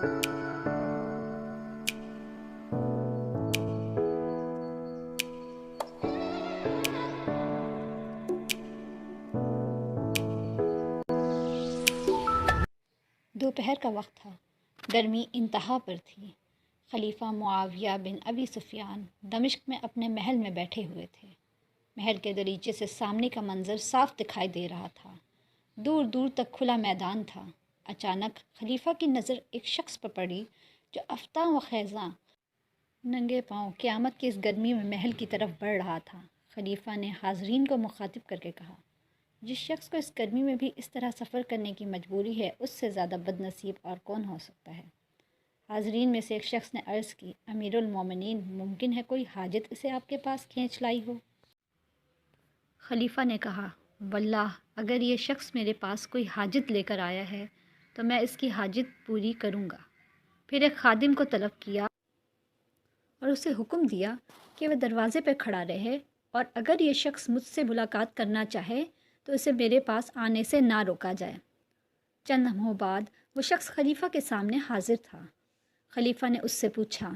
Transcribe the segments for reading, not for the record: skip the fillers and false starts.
دوپہر کا وقت تھا، گرمی انتہا پر تھی۔ خلیفہ معاویہ بن ابی سفیان دمشق میں اپنے محل میں بیٹھے ہوئے تھے۔ محل کے دریچے سے سامنے کا منظر صاف دکھائی دے رہا تھا۔ دور دور تک کھلا میدان تھا۔ اچانک خلیفہ کی نظر ایک شخص پر پڑی جو افتاں و خیزاں ننگے پاؤں قیامت کی اس گرمی میں محل کی طرف بڑھ رہا تھا۔ خلیفہ نے حاضرین کو مخاطب کر کے کہا، جس شخص کو اس گرمی میں بھی اس طرح سفر کرنے کی مجبوری ہے، اس سے زیادہ بد نصیب اور کون ہو سکتا ہے؟ حاضرین میں سے ایک شخص نے عرض کی، امیر المومنین، ممکن ہے کوئی حاجت اسے آپ کے پاس کھینچ لائی ہو؟ خلیفہ نے کہا، واللہ اگر یہ شخص میرے پاس کوئی حاجت لے کر آیا ہے تو میں اس کی حاجت پوری کروں گا۔ پھر ایک خادم کو طلب کیا اور اسے حکم دیا کہ وہ دروازے پہ کھڑا رہے، اور اگر یہ شخص مجھ سے ملاقات کرنا چاہے تو اسے میرے پاس آنے سے نہ روکا جائے۔ چند لمحوں بعد وہ شخص خلیفہ کے سامنے حاضر تھا۔ خلیفہ نے اس سے پوچھا،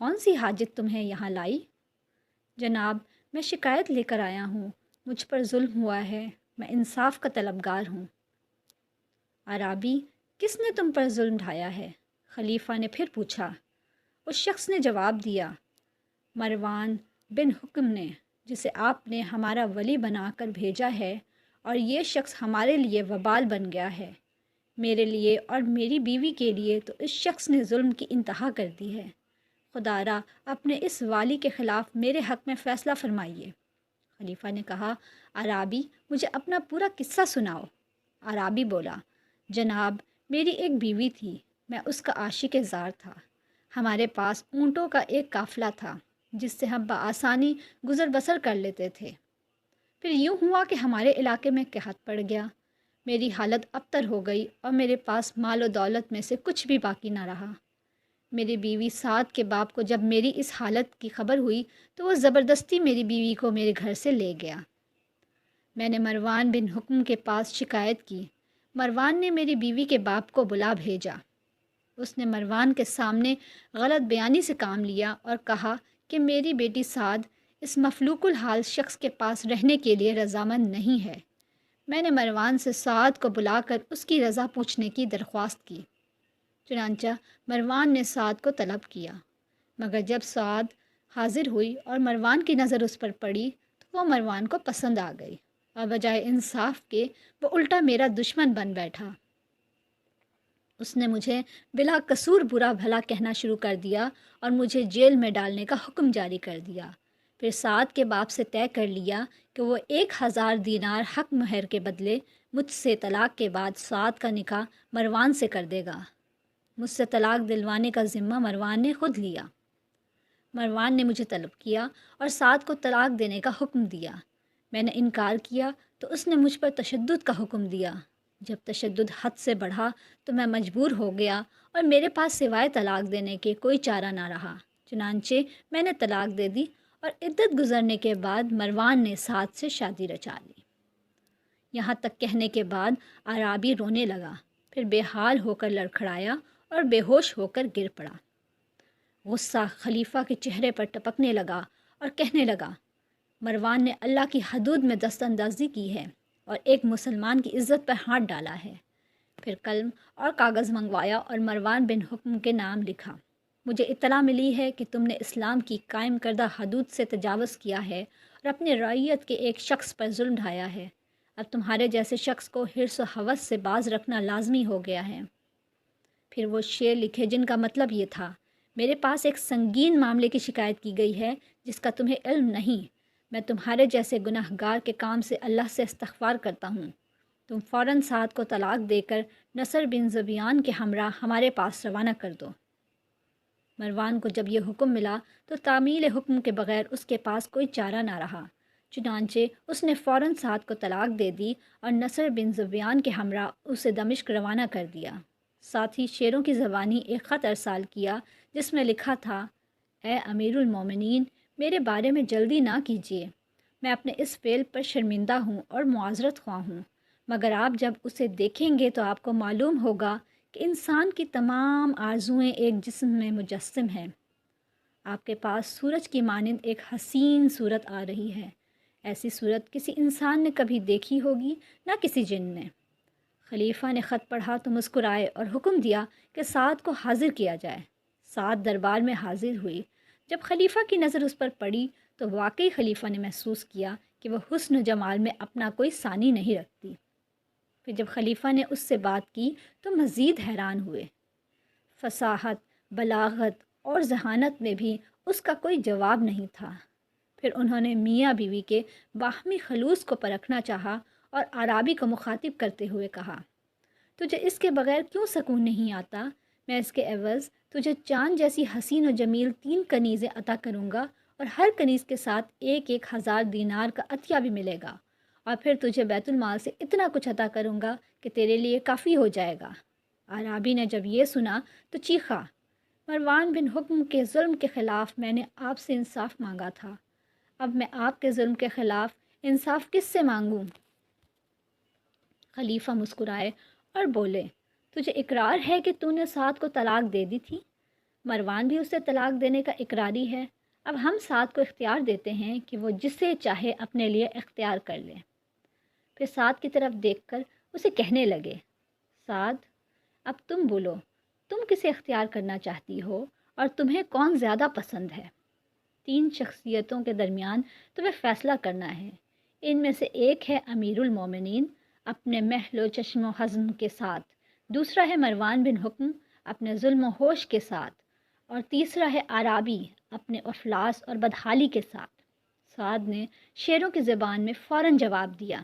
کون سی حاجت تمہیں یہاں لائی؟ جناب، میں شکایت لے کر آیا ہوں، مجھ پر ظلم ہوا ہے، میں انصاف کا طلبگار ہوں۔ عرابی، کس نے تم پر ظلم ڈھایا ہے؟ خلیفہ نے پھر پوچھا۔ اس شخص نے جواب دیا، مروان بن حکم نے، جسے آپ نے ہمارا ولی بنا کر بھیجا ہے، اور یہ شخص ہمارے لیے وبال بن گیا ہے۔ میرے لیے اور میری بیوی کے لیے تو اس شخص نے ظلم کی انتہا کر دی ہے۔ خدا را اپنے اس والی کے خلاف میرے حق میں فیصلہ فرمائیے۔ خلیفہ نے کہا، عرابی، مجھے اپنا پورا قصہ سناؤ۔ عرابی بولا، جناب، میری ایک بیوی تھی، میں اس کا عاشق زار تھا۔ ہمارے پاس اونٹوں کا ایک قافلہ تھا جس سے ہم بآسانی گزر بسر کر لیتے تھے۔ پھر یوں ہوا کہ ہمارے علاقے میں قحط پڑ گیا، میری حالت ابتر ہو گئی اور میرے پاس مال و دولت میں سے کچھ بھی باقی نہ رہا۔ میری بیوی سعد کے باپ کو جب میری اس حالت کی خبر ہوئی تو وہ زبردستی میری بیوی کو میرے گھر سے لے گیا۔ میں نے مروان بن حکم کے پاس شکایت کی۔ مروان نے میری بیوی کے باپ کو بلا بھیجا۔ اس نے مروان کے سامنے غلط بیانی سے کام لیا اور کہا کہ میری بیٹی سعد اس مفلوک الحال شخص کے پاس رہنے کے لیے رضامند نہیں ہے۔ میں نے مروان سے سعد کو بلا کر اس کی رضا پوچھنے کی درخواست کی۔ چنانچہ مروان نے سعد کو طلب کیا، مگر جب سعد حاضر ہوئی اور مروان کی نظر اس پر پڑی تو وہ مروان کو پسند آ گئی، اور بجائے انصاف کے وہ الٹا میرا دشمن بن بیٹھا۔ اس نے مجھے بلا قصور برا بھلا کہنا شروع کر دیا اور مجھے جیل میں ڈالنے کا حکم جاری کر دیا۔ پھر سعد کے باپ سے طے کر لیا کہ وہ 1000 دینار حق مہر کے بدلے مجھ سے طلاق کے بعد سعد کا نکاح مروان سے کر دے گا۔ مجھ سے طلاق دلوانے کا ذمہ مروان نے خود لیا۔ مروان نے مجھے طلب کیا اور سعد کو طلاق دینے کا حکم دیا۔ میں نے انکار کیا تو اس نے مجھ پر تشدد کا حکم دیا۔ جب تشدد حد سے بڑھا تو میں مجبور ہو گیا اور میرے پاس سوائے طلاق دینے کے کوئی چارہ نہ رہا۔ چنانچہ میں نے طلاق دے دی اور عدت گزرنے کے بعد مروان نے سعد سے شادی رچا لی۔ یہاں تک کہنے کے بعد عرابی رونے لگا، پھر بے حال ہو کر لڑکھڑایا اور بے ہوش ہو کر گر پڑا۔ غصہ خلیفہ کے چہرے پر ٹپکنے لگا اور کہنے لگا، مروان نے اللہ کی حدود میں دست اندازی کی ہے اور ایک مسلمان کی عزت پر ہاتھ ڈالا ہے۔ پھر قلم اور کاغذ منگوایا اور مروان بن حکم کے نام لکھا۔ مجھے اطلاع ملی ہے کہ تم نے اسلام کی قائم کردہ حدود سے تجاوز کیا ہے اور اپنے رعیت کے ایک شخص پر ظلم ڈھایا ہے۔ اب تمہارے جیسے شخص کو حرص و ہوس سے باز رکھنا لازمی ہو گیا ہے۔ پھر وہ شعر لکھے جن کا مطلب یہ تھا، میرے پاس ایک سنگین معاملے کی شکایت کی گئی ہے جس کا تمہیں علم نہیں۔ میں تمہارے جیسے گناہ گار کے کام سے اللہ سے استغفار کرتا ہوں۔ تم فوراً سعد کو طلاق دے کر نصر بن ذبیان کے ہمراہ ہمارے پاس روانہ کر دو۔ مروان کو جب یہ حکم ملا تو تعمیل حکم کے بغیر اس کے پاس کوئی چارہ نہ رہا۔ چنانچہ اس نے فوراً سعد کو طلاق دے دی اور نصر بن ذبیان کے ہمراہ اسے دمشق روانہ کر دیا۔ ساتھ ہی شعروں کی زبانی ایک خط ارسال کیا جس میں لکھا تھا، اے امیر المومنین، میرے بارے میں جلدی نہ کیجیے، میں اپنے اس فعل پر شرمندہ ہوں اور معذرت خواہ ہوں، مگر آپ جب اسے دیکھیں گے تو آپ کو معلوم ہوگا کہ انسان کی تمام آرزوئیں ایک جسم میں مجسم ہیں۔ آپ کے پاس سورج کی مانند ایک حسین صورت آ رہی ہے۔ ایسی صورت کسی انسان نے کبھی دیکھی ہوگی، نہ کسی جن نے۔ خلیفہ نے خط پڑھا تو مسکرائے اور حکم دیا کہ سعد کو حاضر کیا جائے۔ سعد دربار میں حاضر ہوئی۔ جب خلیفہ کی نظر اس پر پڑی تو واقعی خلیفہ نے محسوس کیا کہ وہ حسن و جمال میں اپنا کوئی ثانی نہیں رکھتی۔ پھر جب خلیفہ نے اس سے بات کی تو مزید حیران ہوئے۔ فصاحت، بلاغت اور ذہانت میں بھی اس کا کوئی جواب نہیں تھا۔ پھر انہوں نے میاں بیوی کے باہمی خلوص کو پرکھنا چاہا اور عرابی کو مخاطب کرتے ہوئے کہا، تجھے اس کے بغیر کیوں سکون نہیں آتا؟ میں اس کے عوض تجھے چاند جیسی حسین و جمیل 3 کنیزیں عطا کروں گا اور ہر کنیز کے ساتھ 1,000 دینار کا عطیہ بھی ملے گا، اور پھر تجھے بیت المال سے اتنا کچھ عطا کروں گا کہ تیرے لیے کافی ہو جائے گا۔ عرابی نے جب یہ سنا تو چیخا، مروان بن حکم کے ظلم کے خلاف میں نے آپ سے انصاف مانگا تھا، اب میں آپ کے ظلم کے خلاف انصاف کس سے مانگوں؟ خلیفہ مسکرائے اور بولے، تجھے اقرار ہے کہ تو نے سعد کو طلاق دے دی تھی؟ مروان بھی اسے طلاق دینے کا اقراری ہے۔ اب ہم سعد کو اختیار دیتے ہیں کہ وہ جسے چاہے اپنے لیے اختیار کر لے۔ پھر سعد کی طرف دیکھ کر اسے کہنے لگے، سعد، اب تم بولو، تم کسے اختیار کرنا چاہتی ہو اور تمہیں کون زیادہ پسند ہے؟ 3 شخصیتوں کے درمیان تمہیں فیصلہ کرنا ہے۔ ان میں سے ایک ہے امیر المومنین اپنے محل و چشم و حزم کے ساتھ، دوسرا ہے مروان بن حکم اپنے ظلم و ہوش کے ساتھ، اور تیسرا ہے عرابی اپنے افلاس اور بدحالی کے ساتھ۔ سعد نے شیروں کی زبان میں فوراً جواب دیا،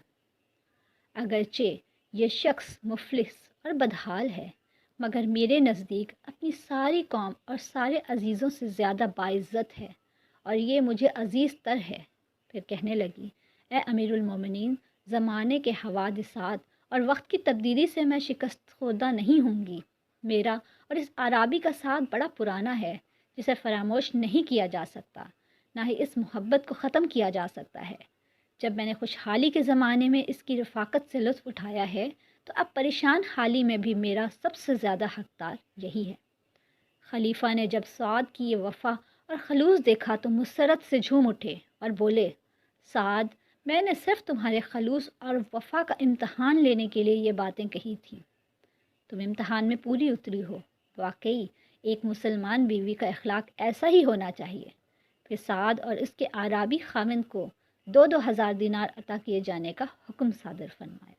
اگرچہ یہ شخص مفلس اور بدحال ہے، مگر میرے نزدیک اپنی ساری قوم اور سارے عزیزوں سے زیادہ باعزت ہے، اور یہ مجھے عزیز تر ہے۔ پھر کہنے لگی، اے امیر المومنین، زمانے کے حوادثات اور وقت کی تبدیلی سے میں شکست خوردہ نہیں ہوں گی۔ میرا اور اس عرابی کا ساتھ بڑا پرانا ہے، جسے فراموش نہیں کیا جا سکتا، نہ ہی اس محبت کو ختم کیا جا سکتا ہے۔ جب میں نے خوشحالی کے زمانے میں اس کی رفاقت سے لطف اٹھایا ہے تو اب پریشان حالی میں بھی میرا سب سے زیادہ حقدار یہی ہے۔ خلیفہ نے جب سعد کی یہ وفا اور خلوص دیکھا تو مسرت سے جھوم اٹھے اور بولے، سعد، میں نے صرف تمہارے خلوص اور وفا کا امتحان لینے کے لیے یہ باتیں کہی تھیں۔ تم امتحان میں پوری اتری ہو۔ واقعی ایک مسلمان بیوی کا اخلاق ایسا ہی ہونا چاہیے۔ پھر سعد اور اس کے عرابی خاوند کو 2,000 دینار عطا کیے جانے کا حکم صادر فرمایا۔